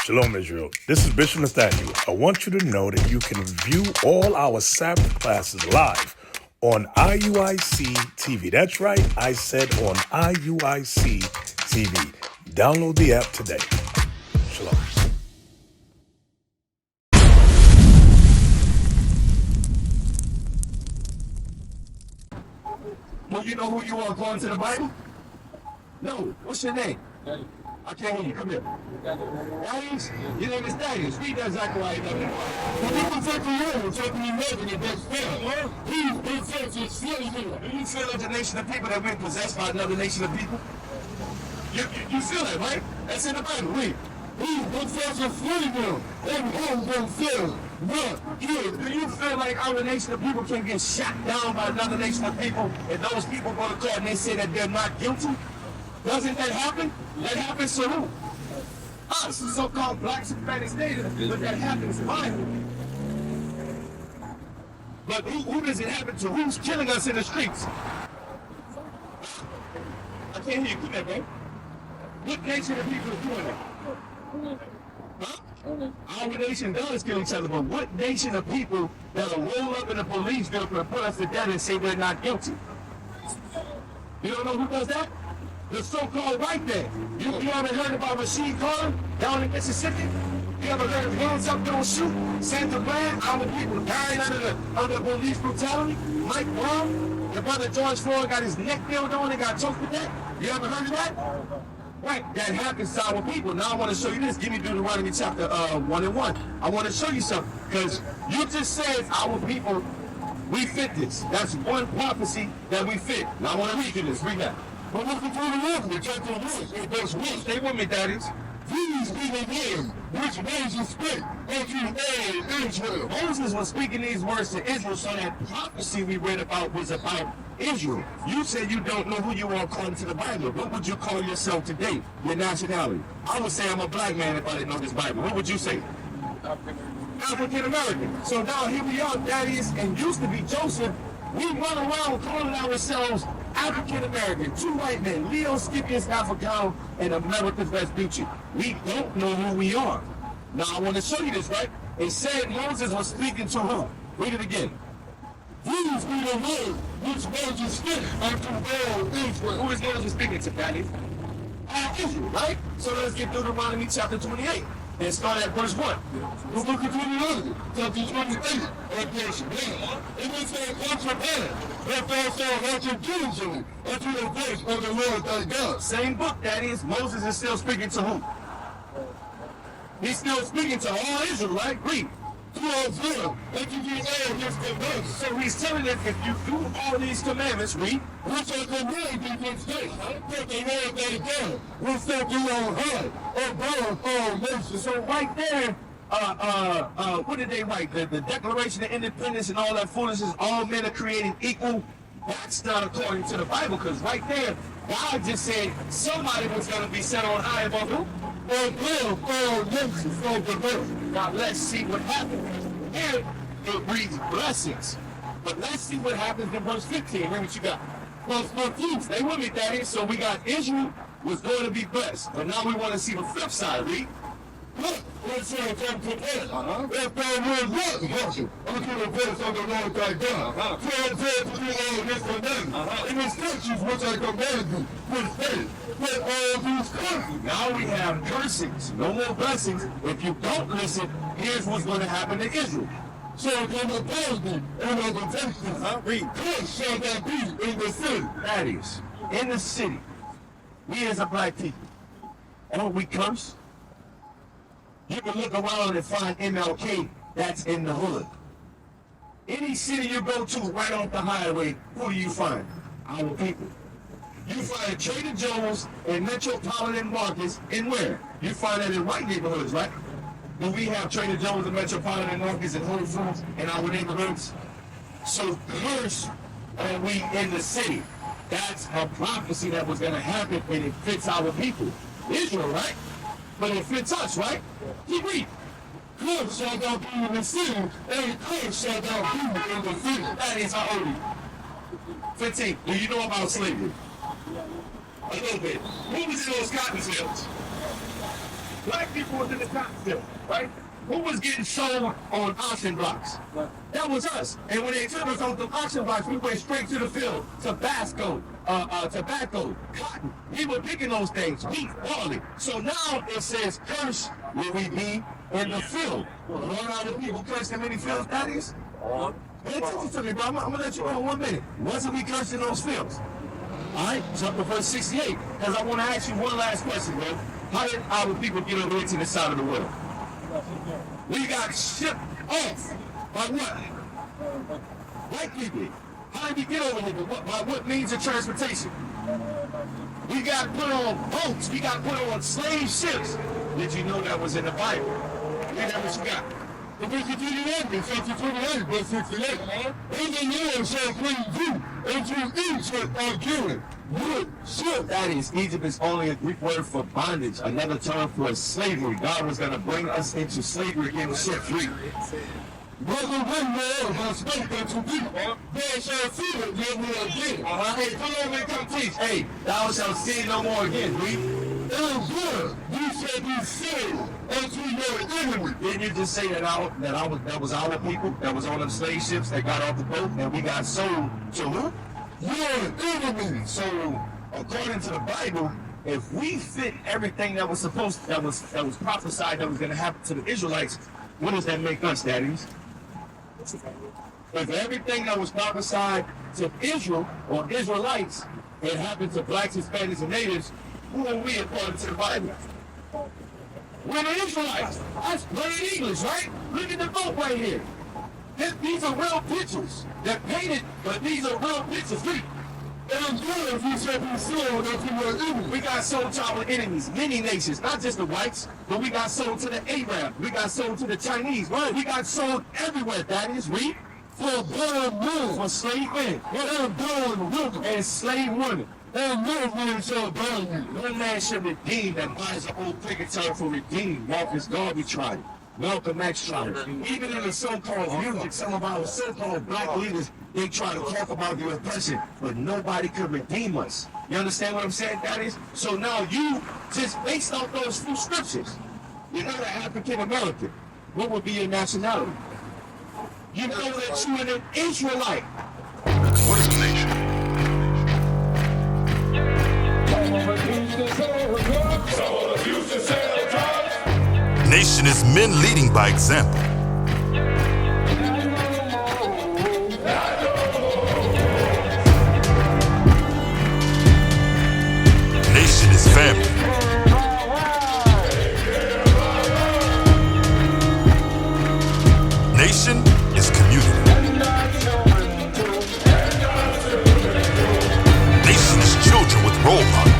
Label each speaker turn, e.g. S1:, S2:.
S1: Shalom, Israel. This is Bishop Nathaniel. I want you to know that you can view all our Sabbath classes live on IUIC TV. That's right, I said on IUIC TV. Download the app today. Shalom.
S2: Well, you know who you are according to the Bible? No. What's your name? I can't hear you. Come here. Darius? Your name is Darius. Read that Zechariah 11.
S3: But we can take the Lord, taking you living in this film. He's been sent to slave here.
S2: Do you feel there's a nation of people that we're possessed by another nation of people? You feel that, right? That's in the Bible. Read.
S3: He's been sent to slave here. And has been filled.
S2: But do you feel like our nation of people can get shot down by another nation of people and those people go to court and they say that they're not guilty? Doesn't that happen? That happens to who? Us, so-called black Hispanic natives. But that happens finally. But who does it happen to? Who's killing us in the streets? I can't hear you. Come here, man. What nation of people is doing that? Huh? Our nation does kill each other, but what nation of people that'll roll up in a police vehicle and put us to death and say they're not guilty? You don't know who does that? The so-called white man. You haven't heard about Rashid Carter down in Mississippi? You ever heard of hands up, don't shoot? Santa Bland, our people dying under police brutality? Mike Brown, the brother George Floyd got his neck peeled on and got choked to death? You ever heard of that? Right, that happens to our people. Now I want to show you this. Give me Deuteronomy chapter 1 and 1. I want to show you something. Because you just said our people, we fit this. That's one prophecy that we fit. Now I want to read you this. Read that.
S3: But look at the Lord, chapter 1, verse 1.
S2: Stay with me, daddies.
S3: These be the words which Moses spake unto all Israel.
S2: Moses was speaking these words to Israel, so that prophecy we read about was about Israel. You said you don't know who you are according to the Bible. What would you call yourself today? Your nationality? I would say I'm a black man if I didn't know this Bible. What would you say? African American. So now here we are, daddies, and used to be Joseph. We run around calling ourselves African American, two white men, Leo Scipius Africano, and America's Vespucci. We don't know who we are. Now I want to show you this, right? It said Moses was speaking to who? Read it again.
S3: These be the words which Moses spake unto all Israel.
S2: Who is Moses speaking to, Daddy? Israel, right? So let's get Deuteronomy chapter 28 and start at verse 1.
S3: But look at the chapter 28, at verse 1. It will say, "Come prepare, that thou shalt enter Jerusalem unto the voice of the Lord thy God."
S2: Same book, that is. Moses is still speaking to who? He's still speaking to all Israel, right? Read. So he's telling us if you do all these commandments, read.
S3: Which are commanded this day, that the Lord thy God will set thee on high above all nations.
S2: So right there, what did they write? The Declaration of Independence and all that foolishness, all men are created equal. That's not according to the Bible, because right there, God just said somebody was going to be set on high above who?
S3: Above all nations of the earth.
S2: Now let's see what happens. Here it reads blessings. But let's see what happens in verse 15. Read what you got. Verse 15. Stay with me, Daddy. So we got Israel was going to be blessed. But now we want to see the flip side. Read.
S3: Look, let's say come prepare. If thou wilt not hearken unto the voice of the Lord thy God, to observe to do all his commandments, and the statutes which I command thee, with faith, with all these curses.
S2: Now we have cursings. No more blessings. If you don't listen, here's what's going to happen to Israel.
S3: So come upon thee, and overtake thee.
S2: Read.
S3: Cursed shall thou be in the city.
S2: That is, in the city, we as a black people, aren't we cursed? You can look around and find MLK that's in the hood. Any city you go to right off the highway, who do you find? Our people. You find Trader Joe's and Metropolitan Markets in where? You find that in white neighborhoods, right? Do we have Trader Joe's and Metropolitan Markets and Whole Foods in our neighborhoods? So cursed are we in the city. That's a prophecy that was going to happen, and it fits our people. Israel, right? But it fits us, right? Keep reading.
S3: Cursed shall thou be in the city, and cursed shall thou be in the city.
S2: That is how old. 15. Do you know about slavery? A little bit. Who was in those cotton fields? Black people was in the top still, right? Who was getting sold on auction blocks? That was us. And when they took us off the auction blocks, we went straight to the field. Tobacco, cotton. We were picking those things, wheat, barley. So now it says, curse will we be in the field. You know how many people curse in many fields, that is? Pay attention to me, bro. I'm gonna let you know in 1 minute. Wasn't we cursing those fields? All right, jump to verse 68, because I want to ask you one last question, bro. How did our people get over here to this side of the world? We got shipped off by what? White people. How did we get over here? By what means of transportation? We got put on boats. We got put on slave ships. Did you know that was in the Bible? Read that what you got.
S3: Verse 28, verse 28, verse 68. In the Lord shall bring you into Egypt again. Wood, ship.
S2: That is, Egypt is only a Greek word for bondage, another term for slavery. God was going to bring us into slavery again, set free.
S3: Brother, when Lord has spoken to thee, they shall see it no more again.
S2: Hey, come on and come teach. Hey, thou shalt see it no more again, read.
S3: And good, you shall be saved unto your enemy.
S2: Didn't you just say that that was our people, that was on them slave ships that got off the boat, and we got sold to who?
S3: Your enemy.
S2: So, according to the Bible, if we fit everything that was prophesied that was going to happen to the Israelites, what does that make us, daddies? If everything that was prophesied to Israel or Israelites, it happened to blacks, Hispanics, and natives, who are we according to the Bible? We're the Israelites. That's plain English, right? Look at the boat right here. These are real pictures. They're painted, but these are real pictures. Read.
S3: And good, you shall be sold unto your enemy.
S2: We got sold to our enemies, many nations, not just the whites, but we got sold to the Arabs. We got sold to the Chinese. Right? We got sold everywhere. That is, read.
S3: For born men,
S2: For slave men,
S3: and born women,
S2: and slave women.
S3: and no man shall buy you.
S2: No man should redeem that buys an old picture for redeem. Marcus Garvey tried it. Malcolm X tried it. Even in the so-called music, some of our so-called black leaders, they try to talk about the oppression, but nobody could redeem us. You understand what I'm saying, daddies? So now you, just based off those few scriptures, you're not an African American. What would be your nationality? You know that you're an Israelite.
S1: What is a nation?
S4: Nation is men leading by example. Nation is family. Nation is community. Nation is children with role models.